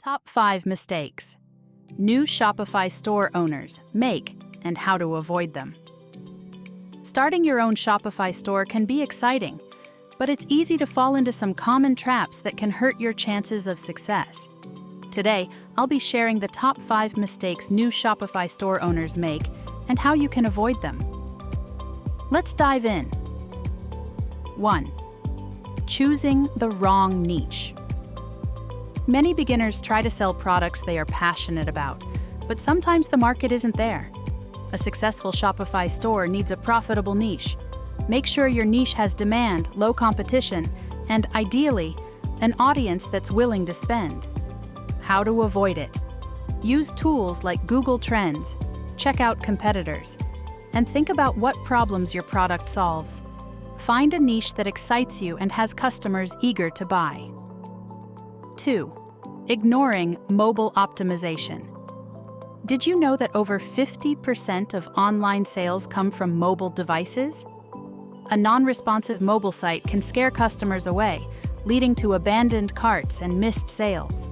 Top 5 mistakes new Shopify store owners make and how to avoid them. Starting your own Shopify store can be exciting, but it's easy to fall into some common traps that can hurt your chances of success. Today, I'll be sharing the top 5 mistakes new Shopify store owners make and how you can avoid them. Let's dive in. 1. Choosing the wrong niche. Many beginners try to sell products they are passionate about, but sometimes the market isn't there. A successful Shopify store needs a profitable niche. Make sure your niche has demand, low competition, and ideally, an audience that's willing to spend. How to avoid it? Use tools like Google Trends, check out competitors, and think about what problems your product solves. Find a niche that excites you and has customers eager to buy. 2. Ignoring mobile optimization. Did you know that over 50% of online sales come from mobile devices? A non-responsive mobile site can scare customers away, leading to abandoned carts and missed sales.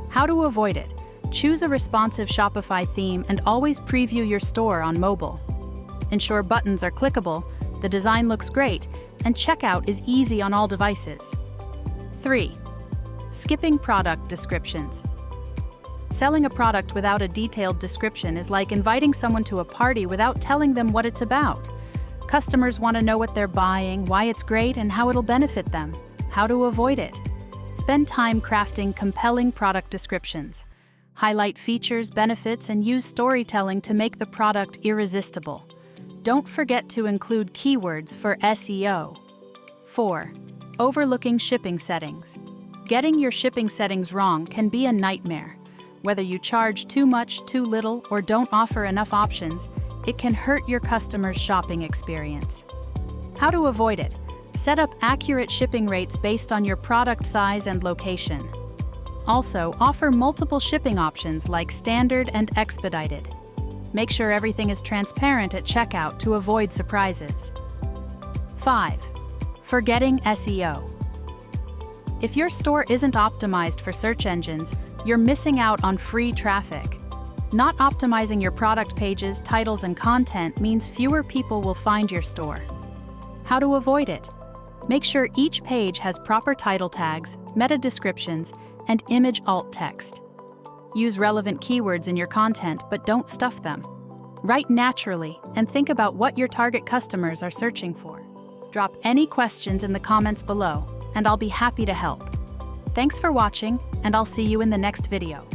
How to avoid it? Choose a responsive Shopify theme and always preview your store on mobile. Ensure buttons are clickable, the design looks great, and checkout is easy on all devices. 3. Skipping product descriptions. Selling a product without a detailed description is like inviting someone to a party without telling them what it's about. Customers want to know what they're buying, why it's great, and how it'll benefit them. How to avoid it? Spend time crafting compelling product descriptions. Highlight features, benefits, and use storytelling to make the product irresistible. Don't forget to include keywords for SEO. 4. Overlooking shipping settings. Getting your shipping settings wrong can be a nightmare. Whether you charge too much, too little, or don't offer enough options, it can hurt your customers' shopping experience. How to avoid it? Set up accurate shipping rates based on your product size and location. Also, offer multiple shipping options like standard and expedited. Make sure everything is transparent at checkout to avoid surprises. 5. Forgetting SEO. If your store isn't optimized for search engines, you're missing out on free traffic. Not optimizing your product pages, titles, and content means fewer people will find your store. How to avoid it? Make sure each page has proper title tags, meta descriptions, and image alt text. Use relevant keywords in your content, but don't stuff them. Write naturally and think about what your target customers are searching for. Drop any questions in the comments below, and I'll be happy to help. Thanks for watching, and I'll see you in the next video.